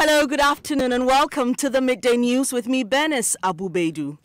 Hello, good afternoon, and welcome to the Midday News with me, Benis Abubeidu.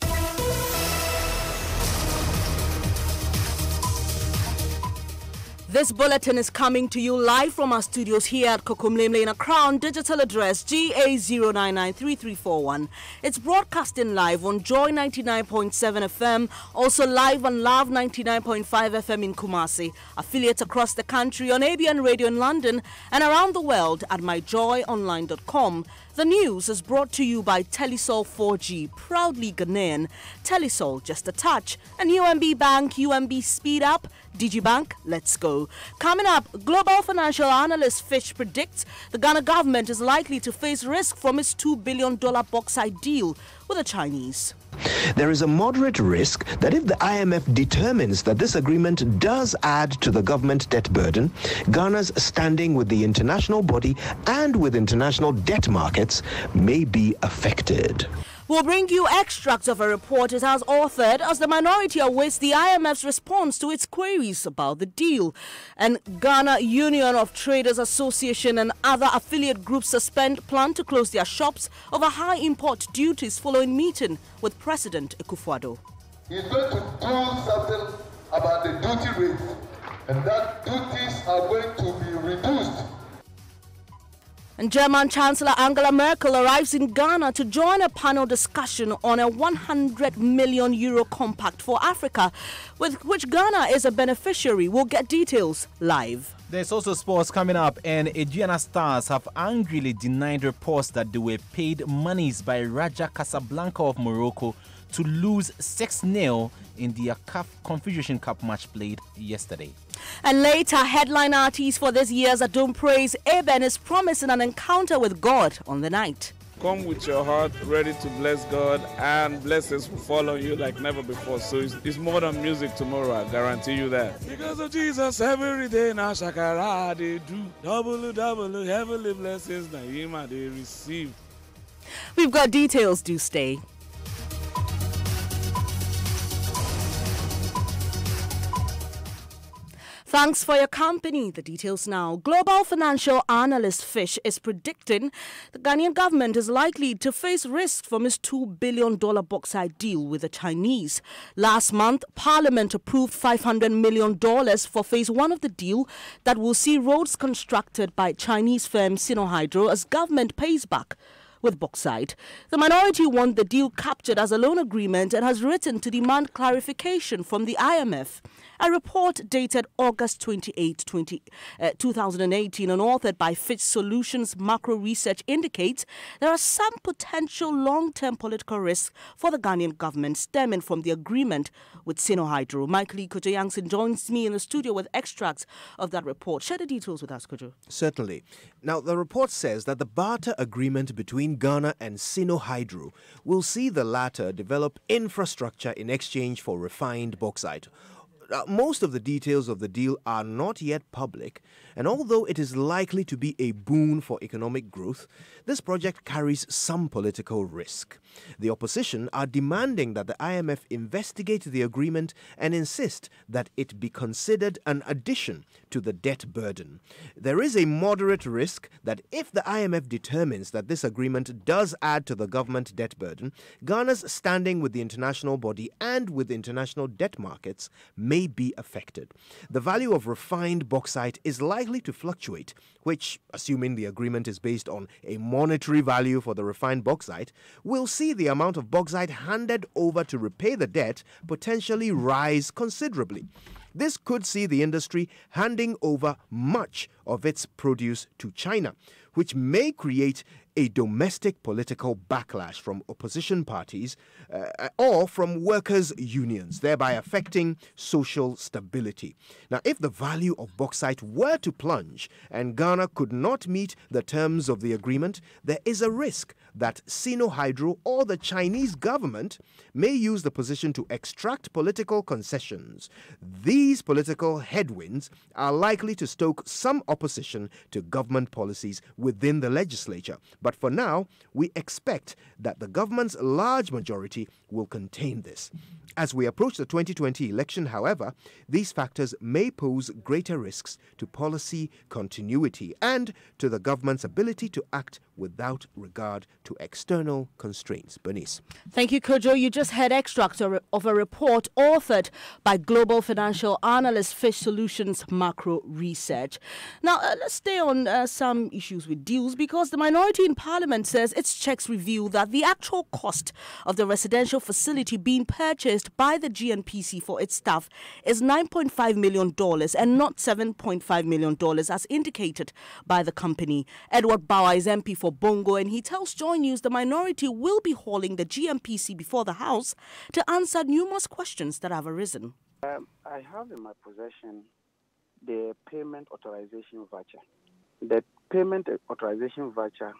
This bulletin is coming to you live from our studios here at Kokomlemle in a Crown digital address GA0993341. It's broadcasting live on Joy 99.7 FM, also live on Love 99.5 FM in Kumasi, affiliates across the country on ABN Radio in London and around the world at myjoyonline.com. The news is brought to you by Telisol 4G, proudly Ghanaian. Telisol, just a touch. And UMB Bank, UMB Speed Up, DigiBank, let's go. Coming up, global financial analyst Fitch predicts the Ghana government is likely to face risk from its $2 billion bauxite deal with the Chinese. There is a moderate risk that if the IMF determines that this agreement does add to the government debt burden, Ghana's standing with the international body and with international debt markets may be affected. We'll bring you extracts of a report it has authored as the minority awaits the IMF's response to its queries about the deal. And Ghana Union of Traders Association and other affiliate groups suspend plan to close their shops over high import duties following meeting with President Akufo-Addo. He's going to do something about the duty rate, and that duties are going to be reduced. And German Chancellor Angela Merkel arrives in Ghana to join a panel discussion on a €100 million compact for Africa, with which Ghana is a beneficiary. We'll get details live. There's also sports coming up, and Aduana Stars have angrily denied reports that they were paid monies by Raja Casablanca of Morocco to lose 6-0 in the CAF Confederation Cup match played yesterday. And later, headline artist for this year's Adom Praise, Eben, is promising an encounter with God on the night. Come with your heart ready to bless God, and blessings will follow you like never before. So it's more than music tomorrow, I guarantee you that. Because of Jesus, every day now shakara they do. Double, heavenly blessings, now they receive. We've got details, do stay. Thanks for your company. The details now. Global financial analyst Fitch is predicting the Ghanaian government is likely to face risks from its $2 billion bauxite deal with the Chinese. Last month, Parliament approved $500 million for phase one of the deal that will see roads constructed by Chinese firm Sinohydro as government pays back with bauxite. The minority want the deal captured as a loan agreement and has written to demand clarification from the IMF. A report dated August 28, 2018 and authored by Fitch Solutions Macro Research indicates there are some potential long-term political risks for the Ghanaian government stemming from the agreement with Sinohydro. Michael Kojo Yangson joins me in the studio with extracts of that report. Share the details with us, Kojo. Certainly. Now, the report says that the barter agreement between Ghana and Sinohydro will see the latter develop infrastructure in exchange for refined bauxite. Most of the details of the deal are not yet public, and although it is likely to be a boon for economic growth, this project carries some political risk. The opposition are demanding that the IMF investigate the agreement and insist that it be considered an addition to the debt burden. There is a moderate risk that if the IMF determines that this agreement does add to the government debt burden, Ghana's standing with the international body and with international debt markets may be affected. The value of refined bauxite is likely to fluctuate, which, assuming the agreement is based on a monetary value for the refined bauxite, will see the amount of bauxite handed over to repay the debt potentially rise considerably. This could see the industry handing over much of its produce to China, which may create a domestic political backlash from opposition parties or from workers' unions, thereby affecting social stability. Now, if the value of bauxite were to plunge and Ghana could not meet the terms of the agreement, there is a risk that Sinohydro or the Chinese government may use the position to extract political concessions. These political headwinds are likely to stoke some opposition to government policies within the legislature. But for now, we expect that the government's large majority will contain this. As we approach the 2020 election, however, these factors may pose greater risks to policy continuity and to the government's ability to act without regard to external constraints. Bernice. Thank you, Kojo. You just heard extracts of a report authored by global financial analyst Fish Solutions Macro Research. Now, let's stay on some issues with deals, because the minority in Parliament says its checks reveal that the actual cost of the residential facility being purchased by the GNPC for its staff is $9.5 million and not $7.5 million as indicated by the company. Edward Bauer is MP for Bongo, and he tells Joy News the minority will be hauling the GNPC before the House to answer numerous questions that have arisen. I have in my possession the payment authorization voucher. The payment authorization voucher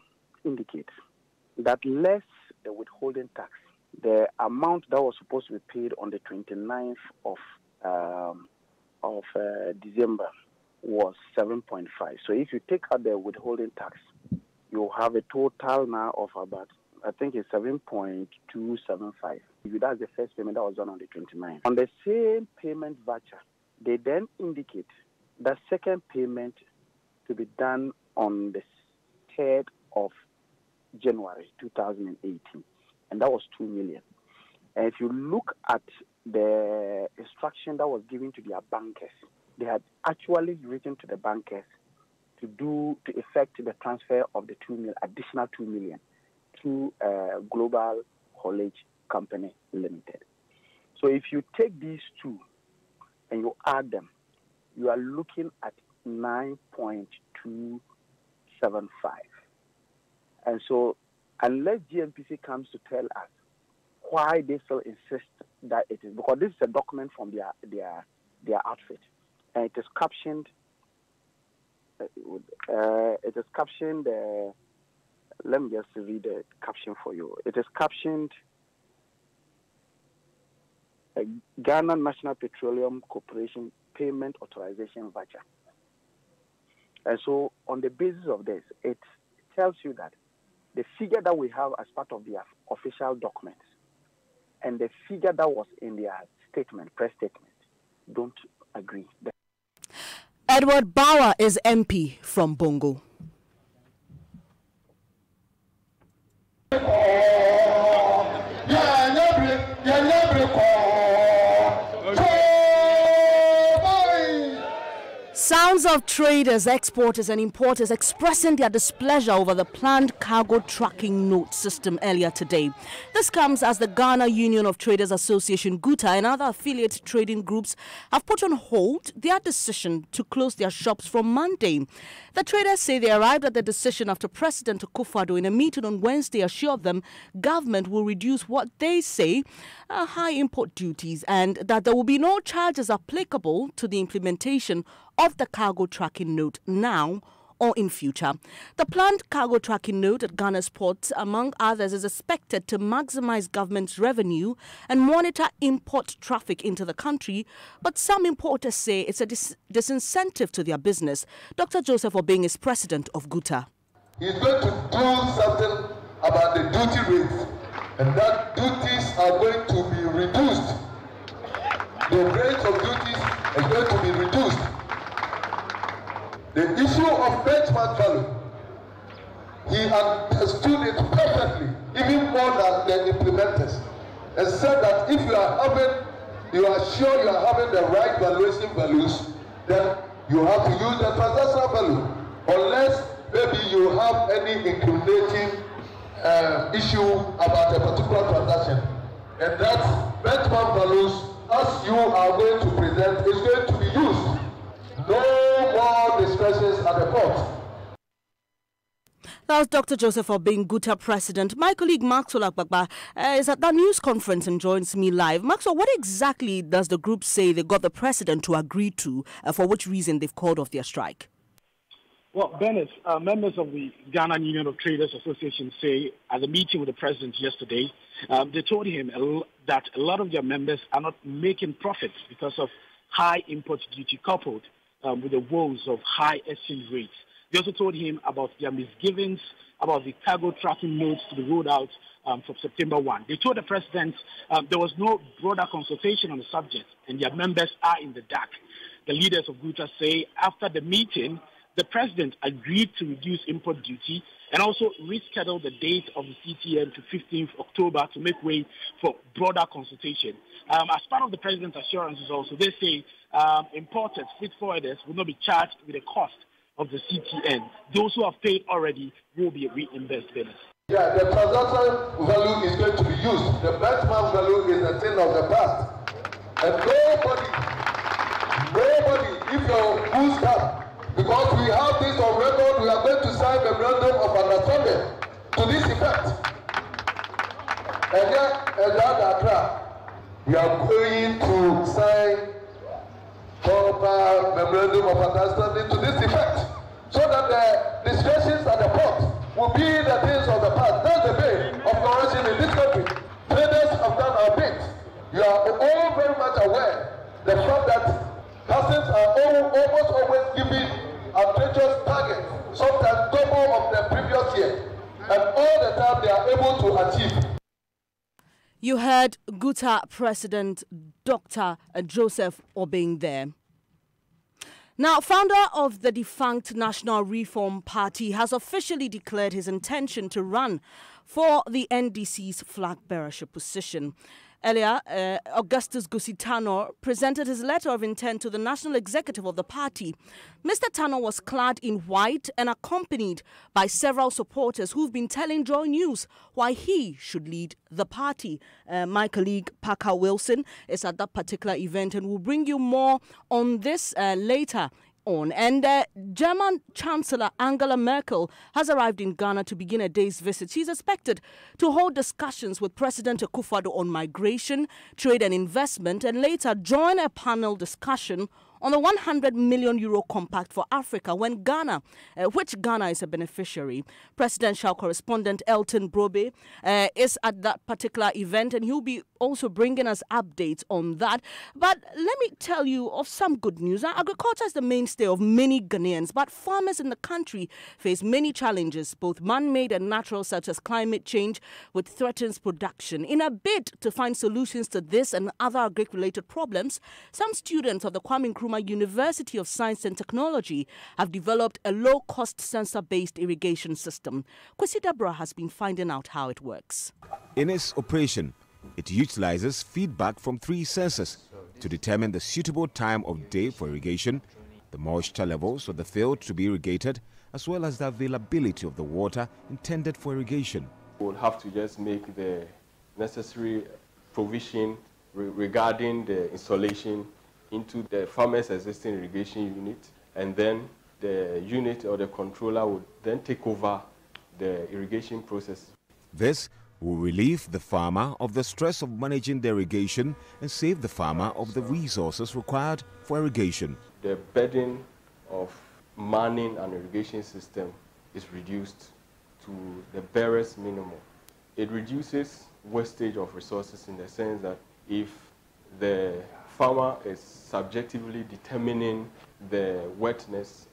indicates that less the withholding tax, the amount that was supposed to be paid on the 29th of December was 7.5. So if you take out the withholding tax, you have a total now of about, I think it's 7.275. That's the first payment that was done on the 29th. On the same payment voucher, they then indicate the second payment to be done on the 3rd of January 2018, and that was 2 million. And if you look at the instruction that was given to their bankers, they had actually written to the bankers to effect the transfer of the additional 2 million to Global Haulage Company Limited. So if you take these two and you add them, you are looking at 9.275. And so unless GNPC comes to tell us why they still insist that it is, because this is a document from their outfit, and it is captioned. Let me just read the caption for you. It is captioned Ghana National Petroleum Corporation Payment Authorization Voucher. And so on the basis of this, it tells you that the figure that we have as part of their official documents and the figure that was in their statement, press statement, don't agree. Edward Bauer is MP from Bongo. Sounds of traders, exporters and importers expressing their displeasure over the planned cargo tracking note system earlier today. This comes as the Ghana Union of Traders Association, GUTA, and other affiliate trading groups have put on hold their decision to close their shops from Monday. The traders say they arrived at the decision after President Akufo-Addo in a meeting on Wednesday assured them government will reduce what they say are high import duties and that there will be no charges applicable to the implementation of the cargo tracking note now or in future. The planned cargo tracking note at Ghana's ports, among others, is expected to maximize government's revenue and monitor import traffic into the country, but some importers say it's a disincentive to their business. Dr. Joseph Obeng is president of GUTA. He's going to do something about the duty rates, and that duties are going to be reduced. The rate of duties is going to be reduced. The issue of benchmark value, he understood it perfectly, even more than the implementers, and said that if you are sure you are having the right valuation values, then you have to use the transactional value, unless maybe you have any incriminating issue about a particular transaction. And that benchmark values, as you are going to present, is going to be used. No more discretions at the port. That was Dr. Joseph Obeng, GUTA president. My colleague Maxwell Agbagba is at that news conference and joins me live. Maxwell, what exactly does the group say they got the president to agree to, for which reason they've called off their strike? Well, Bennett, members of the Ghana Union of Traders Association say at the meeting with the president yesterday, they told him that a lot of their members are not making profits because of high import duty coupled with the woes of high exchange rates. They also told him about their misgivings about the cargo tracking notes to be rolled out from September 1. They told the president there was no broader consultation on the subject and their members are in the dark. The leaders of GUTA say after the meeting, the president agreed to reduce import duty and also reschedule the date of the CTN to 15th October to make way for broader consultation. As part of the president's assurances also, they say importers, freight forwarders will not be charged with the cost of the CTN. Those who have paid already will be reimbursed. Yeah, the transaction value is going to be used. The benchmark value is a thing of the past. And nobody, if your goods come, because we have this on record, we are going to sign a memorandum of understanding to this effect. And then, we are going to sign proper memorandum of understanding to this effect, so that the discussions at the port will be the things of the past. That's the way of corruption in this country. Traders have done our bit. You are all very much aware the fact that persons are almost always giving outrageous targets, sometimes double of the previous year, and all the time they are able to achieve. You heard GUTA President Dr. Joseph Obeng there. Now, founder of the defunct National Reform Party has officially declared his intention to run for the NDC's flag bearership position. Earlier, Augustus Gusitano presented his letter of intent to the national executive of the party. Mr. Tano was clad in white and accompanied by several supporters who've been telling Joy News why he should lead the party. My colleague Parker Wilson is at that particular event and will bring you more on this later on. And German Chancellor Angela Merkel has arrived in Ghana to begin a day's visit. She's expected to hold discussions with President Akufo-Addo on migration, trade and investment, and later join a panel discussion on the 100 million euro compact for Africa, when Ghana, which Ghana is a beneficiary. Presidential correspondent Elton Brobe is at that particular event, and he'll be also bringing us updates on that. But let me tell you of some good news. Agriculture is the mainstay of many Ghanaians, but farmers in the country face many challenges, both man-made and natural, such as climate change, which threatens production. In a bid to find solutions to this and other agriculture-related problems, some students of the Kwame Nkrumah University of Science and Technology have developed a low-cost sensor-based irrigation system. Kwesi Deborah has been finding out how it works. In its operation, it utilizes feedback from 3 sensors to determine the suitable time of day for irrigation, the moisture levels of the field to be irrigated, as well as the availability of the water intended for irrigation. We'll have to just make the necessary provision regarding the installation into the farmer's existing irrigation unit, and then the unit or the controller would then take over the irrigation process. This will relieve the farmer of the stress of managing the irrigation and save the farmer of the resources required for irrigation. The burden of manning an irrigation system is reduced to the barest minimum. It reduces wastage of resources in the sense that if the farmer is subjectively determining the wetness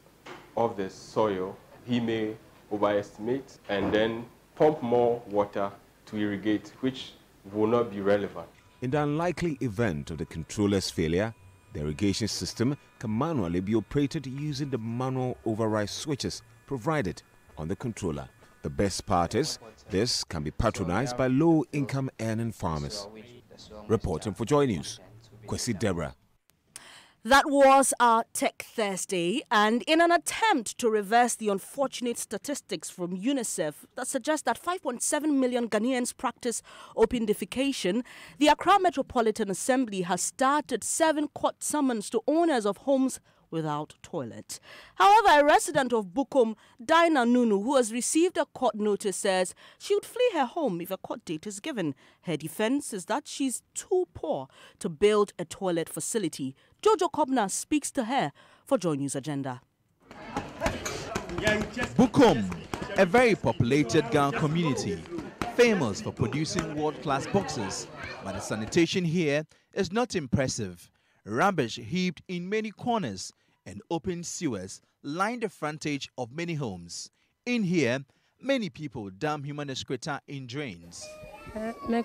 of the soil, he may overestimate and then pump more water to irrigate, which will not be relevant. In the unlikely event of the controller's failure, the irrigation system can manually be operated using the manual override switches provided on the controller. The best part is, this can be patronized by low-income earning farmers. Reporting for Joy News, Kwesi Deborah. That was our Tech Thursday, and in an attempt to reverse the unfortunate statistics from UNICEF that suggest that 5.7 million Ghanaians practice open defecation, the Accra Metropolitan Assembly has started 7 court summons to owners of homes without toilet. However, a resident of Bukom, Dinah Nunu, who has received a court notice, says she would flee her home if a court date is given. Her defense is that she's too poor to build a toilet facility. Jojo Kobna speaks to her for Joy News Agenda. Bukom, a very populated Ghana community, famous for producing world-class boxes, but the sanitation here is not impressive. Rubbish heaped in many corners and open sewers line the frontage of many homes. In here, many people dump human excreta in drains. Many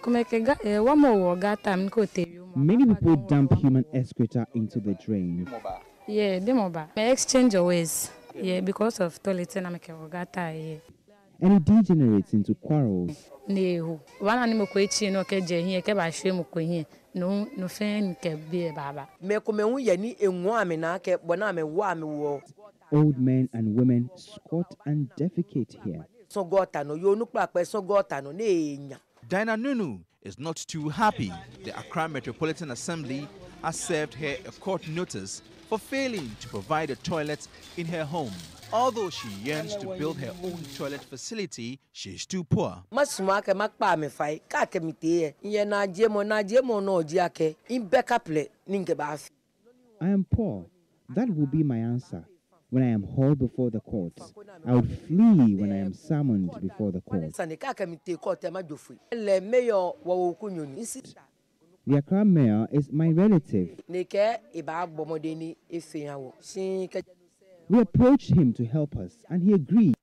people dump human excreta into the drain. Yeah, they exchange always. Yeah, because of toilet and I'm a And it degenerates into quarrels. No, one animal question no keje here, keba shame here. No fan can be a baba. Old men and women squat and defecate here. Dinah Nunu is not too happy. The Accra Metropolitan Assembly has served her a court notice for failing to provide a toilet in her home. Although she yearns to build her own toilet facility, she is too poor. I am poor. That will be my answer. When I am hauled before the courts, I would flee when I am summoned before the court. The Accra mayor is my relative. We approached him to help us, and he agreed.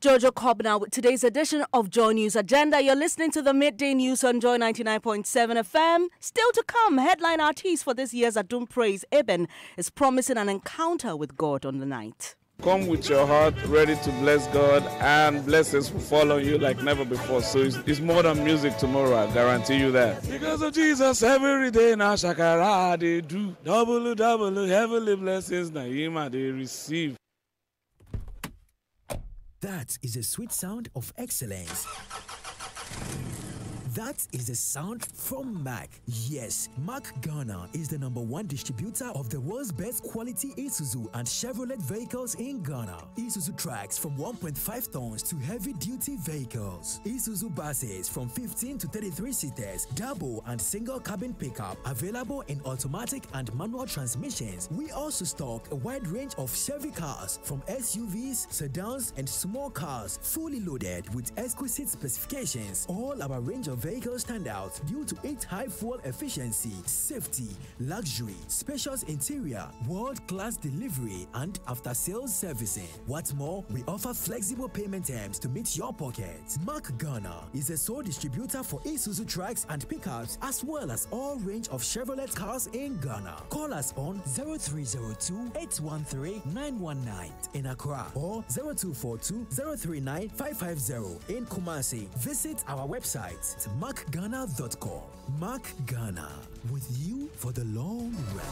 Jojo Kobna with today's edition of Joy News Agenda. You're listening to the Midday News on Joy 99.7 FM. Still to come, headline artist for this year's Adum Praise, Eben, is promising an encounter with God on the night. Come with your heart ready to bless God, and blessings will follow you like never before. So it's more than music tomorrow, I guarantee you that. Because of Jesus, every day now Shakara they do. Double, heavenly blessings, Naima they receive. That is a sweet sound of excellence. That is the sound from Mac. Yes, Mac Ghana is the #1 distributor of the world's best quality Isuzu and Chevrolet vehicles in Ghana. Isuzu trucks from 1.5 tons to heavy-duty vehicles. Isuzu buses from 15 to 33 seaters, double and single cabin pickup, available in automatic and manual transmissions. We also stock a wide range of Chevy cars, from SUVs, sedans, and small cars, fully loaded with exquisite specifications. All our range of vehicles stand out due to its high fuel efficiency, safety, luxury, spacious interior, world-class delivery, and after-sales servicing. What's more, we offer flexible payment terms to meet your pocket. Mark Ghana is a sole distributor for Isuzu trucks and pickups, as well as all range of Chevrolet cars in Ghana. Call us on 0302-813-919 in Accra or 0242-039-550 in Kumasi. Visit our website markghana.com. Mark Ghana, with you for the long run.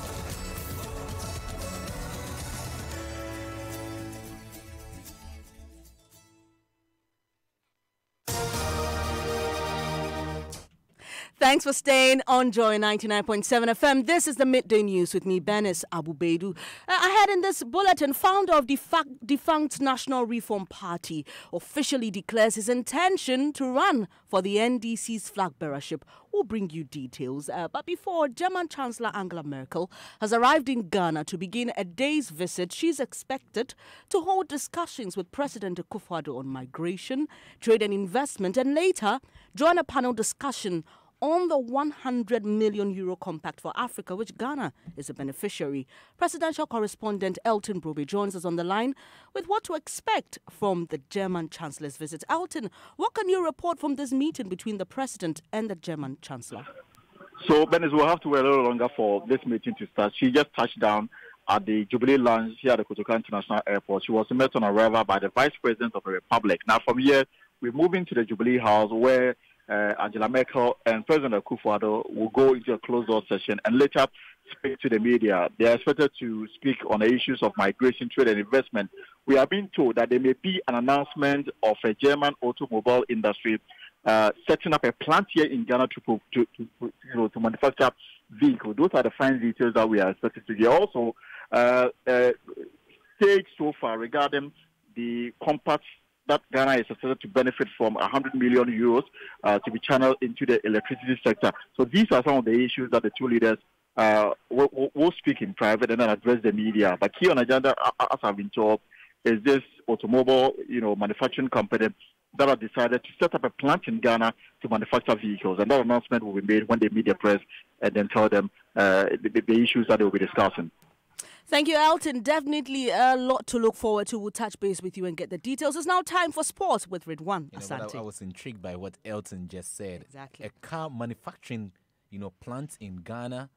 Thanks for staying on Joy 99.7 FM. This is the Midday News with me, Benis Abubedu. Ahead in this bulletin, founder of defunct National Reform Party officially declares his intention to run for the NDC's flag bearership. We'll bring you details. But before, German Chancellor Angela Merkel has arrived in Ghana to begin a day's visit. She's expected to hold discussions with President Akufo-Addo on migration, trade and investment, and later join a panel discussion on the €100 million compact for Africa, which Ghana is a beneficiary. Presidential correspondent Elton Brobe joins us on the line with what to expect from the German Chancellor's visit. Elton, what can you report from this meeting between the President and the German Chancellor? So, Benis, we'll have to wait a little longer for this meeting to start. She just touched down at the Jubilee Lounge here at the Kotoka International Airport. She was met on arrival by the Vice President of the Republic. Now, from here, we're moving to the Jubilee House, where Angela Merkel and President Akufo-Addo will go into a closed-door session and later speak to the media. They are expected to speak on the issues of migration, trade, and investment. We are being told that there may be an announcement of a German automobile industry setting up a plant here in Ghana to manufacture vehicles. Those are the fine details that we are expected to hear. Also, stage so far regarding the compact that Ghana is expected to benefit from €100 million to be channeled into the electricity sector. So these are some of the issues that the two leaders will speak in private and then address the media. But key on agenda, as I've been told, is this automobile, manufacturing company that have decided to set up a plant in Ghana to manufacture vehicles. And that announcement will be made when they meet the press and then tell them the issues that they will be discussing. Thank you, Elton. Definitely a lot to look forward to. We'll touch base with you and get the details. It's now time for sports with Ridwan Asante. I was intrigued by what Elton just said. Exactly. A car manufacturing, plant in Ghana.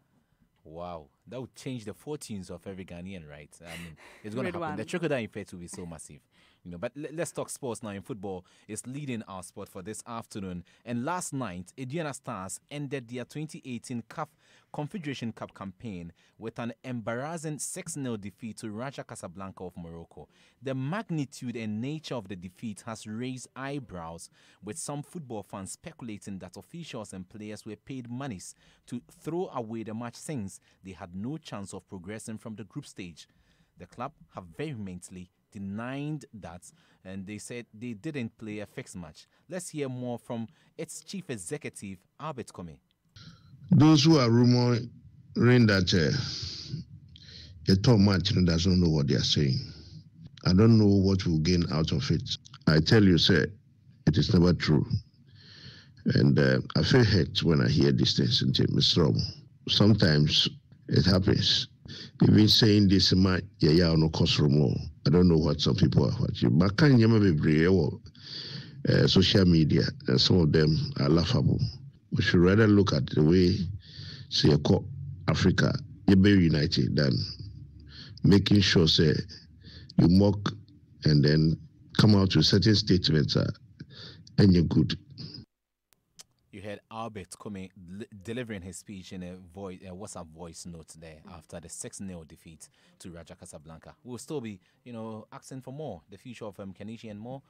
Wow. that would change the fortunes of every Ghanaian, right? I mean, it's going to happen. One. The trickle-down effect will be so massive. But let's talk sports now. In football, it's leading our sport for this afternoon. And last night, Aduana Stars ended their 2018 CAF Confederation Cup campaign with an embarrassing 6-0 defeat to Raja Casablanca of Morocco. The magnitude and nature of the defeat has raised eyebrows, with some football fans speculating that officials and players were paid monies to throw away the match since they had no chance of progressing from the group stage. The club have vehemently denied that, and they said they didn't play a fixed match. Let's hear more from its chief executive, Albert Kome. Those who are rumoring that a top match does not know what they are saying. I don't know what we'll gain out of it. I tell you, sir, it is never true. And I feel hurt when I hear these things in Mr. Romo. Sometimes it happens. Even saying this, no cost more. I don't know what some people are watching. But can you be social media, and some of them are laughable. We should rather look at the way, say, Africa, you be united than making sure, say, you mock and then come out with certain statements and you're good. You heard Albert Kome delivering his speech in a WhatsApp voice note there after the 6-0 defeat to Raja Casablanca. We'll still be, asking for more, the future of Kenichi and more,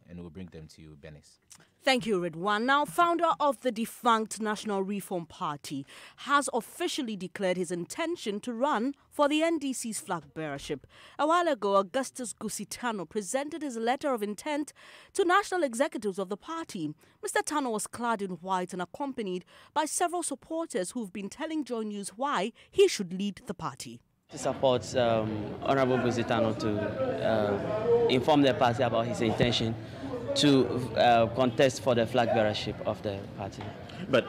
and we'll bring them to you, Benis. Thank you, Ridwan. Now, founder of the defunct National Reform Party has officially declared his intention to run for the NDC's flag bearership. A while ago, Augustus Gusitano presented his letter of intent to national executives of the party. Mr. Tano was clad in white and accompanied by several supporters who've been telling Joy News why he should lead the party. He supports Honorable Gusitano to inform the party about his intention to contest for the flag bearership of the party. But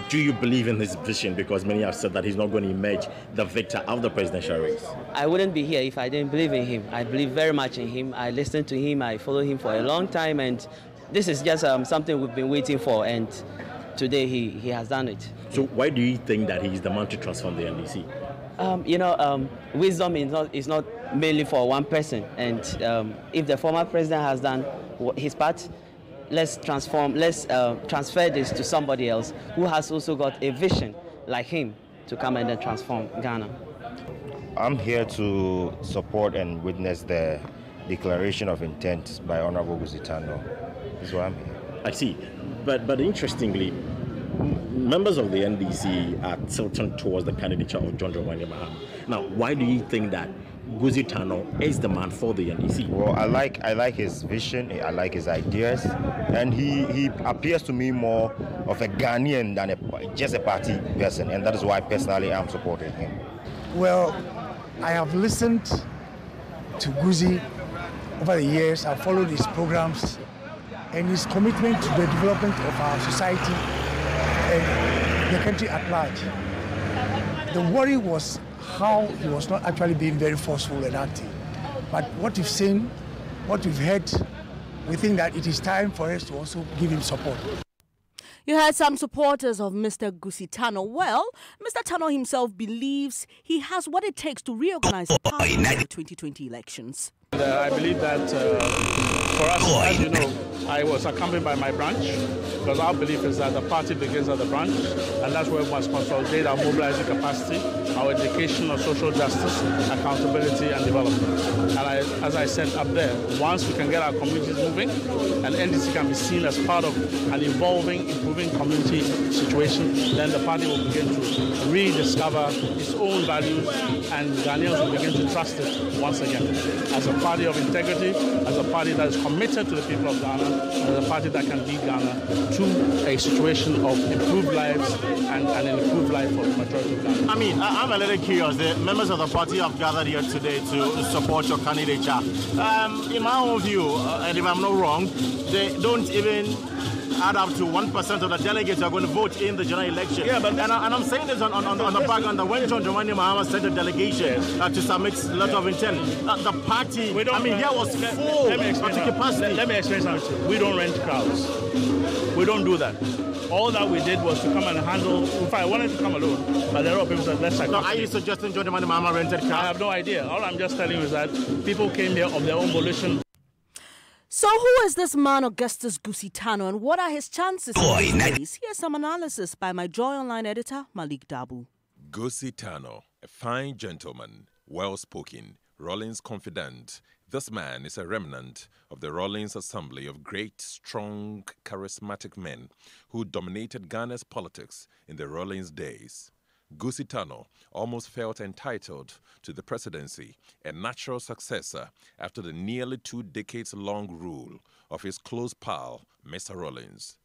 do you believe in his vision? Because many have said that he's not going to emerge the victor of the presidential race. I wouldn't be here if I didn't believe in him. I believe very much in him. I listened to him. I followed him for a long time. And this is just something we've been waiting for. And today he has done it. So why do you think that he's the man to transform the NDC? Wisdom is not mainly for one person. And if the former president has done his part, let's transfer this to somebody else who has also got a vision like him to come and then transform Ghana. I'm here to support and witness the declaration of intent by Honorable Gusitano. That's why I'm here. I see. But interestingly, members of the NDC are tilting towards the candidature of John Dramani Mahama. Now, why do you think that Gusitano is the man for the NDC? Well, I like his vision, I like his ideas, and he appears to me more of a Ghanaian than just a party person, and that is why personally I'm supporting him. Well, I have listened to Guzi over the years. I've followed his programs and his commitment to the development of our society and the country at large. The worry was how he was not actually being very forceful and active. But what we've seen, what we've heard, we think that it is time for us to also give him support. You heard some supporters of Mr. Gusitano. Well, Mr. Tano himself believes he has what it takes to reorganize the party in the 2020 elections. I believe that for us, as you know, I was accompanied by my branch, because our belief is that the party begins at the branch, and that's where we must consolidate our mobilizing capacity, our education of social justice, accountability, and development. And as I said up there, once we can get our communities moving, and NDC can be seen as part of an evolving, improving community situation, then the party will begin to rediscover its own values, and Ghanaians will begin to trust it once again. As a party of integrity, as a party that is committed to the people of Ghana, as a party that can lead Ghana to a situation of improved lives and an improved life for the majority of Ghana. I mean, I'm a little curious. The members of the party have gathered here today to support your candidature. In my own view, and if I'm not wrong, they don't even add up to 1% of the delegates who are going to vote in the general election. Yeah, but and I'm saying this on the background that when John Dramani Mahama sent a delegation to submit a letter of intent, the party, here was full to capacity. Let me explain something. We don't rent crowds. We don't do that. All that we did was to come and handle. In fact, I wanted to come alone, but there are people that let's. So are you suggesting John Dramani Mahama rented crowds? I have no idea. All I'm just telling you is that people came here of their own volition. So who is this man Augustus Gusitano and what are his chances in this race? Here's some analysis by my Joy Online editor, Malik Dabu. Gusitano, a fine gentleman, well-spoken, Rawlings confident. This man is a remnant of the Rawlings assembly of great, strong, charismatic men who dominated Ghana's politics in the Rawlings days. Gusitano almost felt entitled to the presidency, a natural successor after the nearly 2 decades-long rule of his close pal, Mr. Rawlings.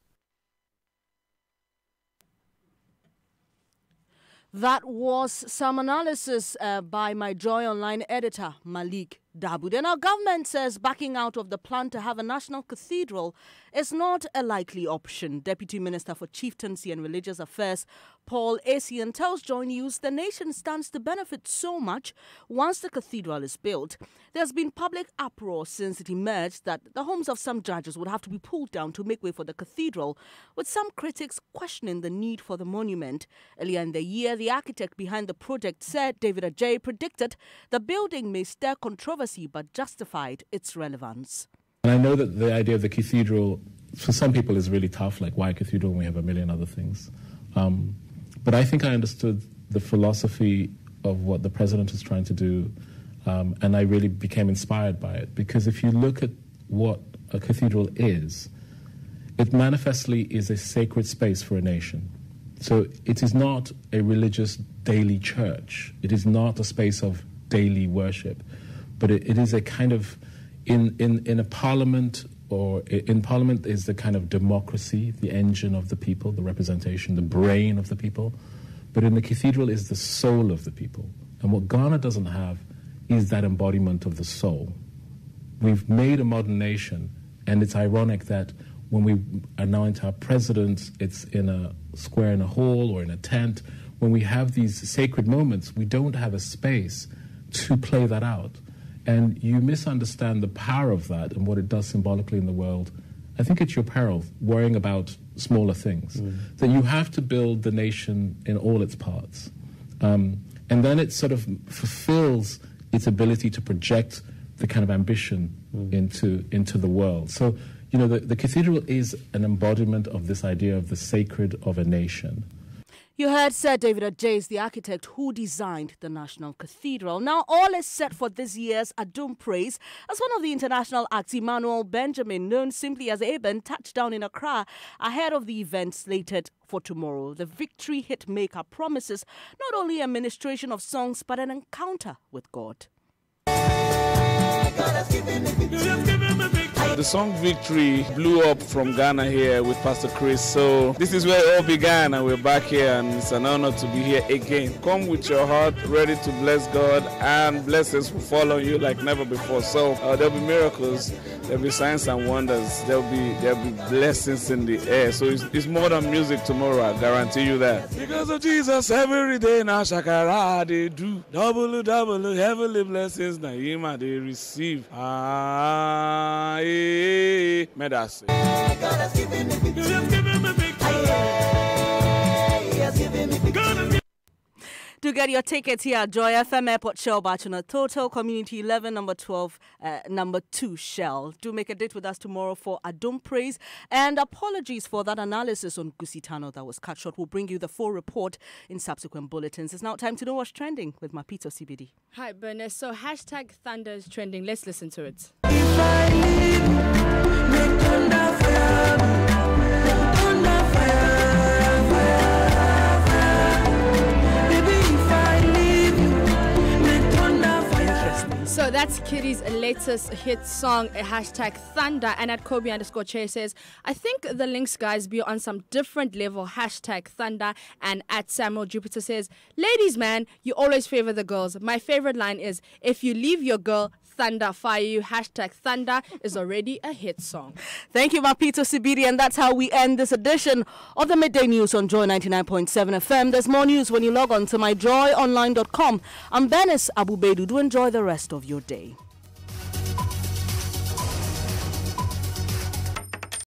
That was some analysis by my Joy Online editor, Malik Dabu. Then our government says backing out of the plan to have a national cathedral is not a likely option. Deputy Minister for Chieftaincy and Religious Affairs, Paul Asian, tells Joy News the nation stands to benefit so much once the cathedral is built. There's been public uproar since it emerged that the homes of some judges would have to be pulled down to make way for the cathedral, with some critics questioning the need for the monument. Earlier in the year, the architect behind the project said David Ajay predicted the building may stir controversy but justified its relevance. And I know that the idea of the cathedral, for some people, is really tough, like why a cathedral when we have a million other things. But I think I understood the philosophy of what the president is trying to do, and I really became inspired by it. Because if you look at what a cathedral is, it manifestly is a sacred space for a nation. So it is not a religious daily church. It is not a space of daily worship. But it is a kind of, in a parliament, or in parliament is the kind of democracy, the engine of the people, the representation, the brain of the people. But in the cathedral is the soul of the people. And what Ghana doesn't have is that embodiment of the soul. We've made a modern nation, and it's ironic that when we anoint our president, it's in a square in a hall or in a tent. When we have these sacred moments, we don't have a space to play that out. And you misunderstand the power of that and what it does symbolically in the world. I think it's your peril, worrying about smaller things. That you have to build the nation in all its parts. And then it sort of fulfills its ability to project the kind of ambition into the world. So, you know, the cathedral is an embodiment of this idea of the sacred of a nation. You heard Sir David Ajay, the architect who designed the National Cathedral. Now, all is set for this year's Adum Praise as one of the international acts, Emmanuel Benjamin, known simply as Eben, touched down in Accra ahead of the event slated for tomorrow. The victory hit maker promises not only a ministration of songs, but an encounter with God. The song Victory blew up from Ghana here with Pastor Chris. So this is where it all began, and we're back here, and it's an honor to be here again. Come with your heart ready to bless God, and blessings will follow you like never before. So there'll be miracles, there'll be signs and wonders, there'll be blessings in the air. So it's more than music tomorrow, I guarantee you that. Because of Jesus, every day now Shakara they do double heavenly blessings now they receive. Medase. To get your tickets here at Joy FM Airport Shell Bachana Total Community 11 number 12 number 2 Shell. Do make a date with us tomorrow for Adum Praise, and apologies for that analysis on Gusitano that was cut short. We'll bring you the full report in subsequent bulletins. It's now time to know what's trending with Mapito CBD. Hi Bernice, so hashtag Thunder is trending. Let's listen to it. So that's Kitty's latest hit song, a hashtag Thunder. And at Kobe_Che says, I think the links guys be on some different level, hashtag Thunder. And at Samuel Jupiter says, ladies man, you always favor the girls. My favorite line is, if you leave your girl, Thunder Fire You. Hashtag Thunder is already a hit song. Thank you, Mapito Sibidi, and that's how we end this edition of the Midday News on Joy 99.7 FM. There's more news when you log on to myjoyonline.com. I'm Benis Abubedu. Do enjoy the rest of your day.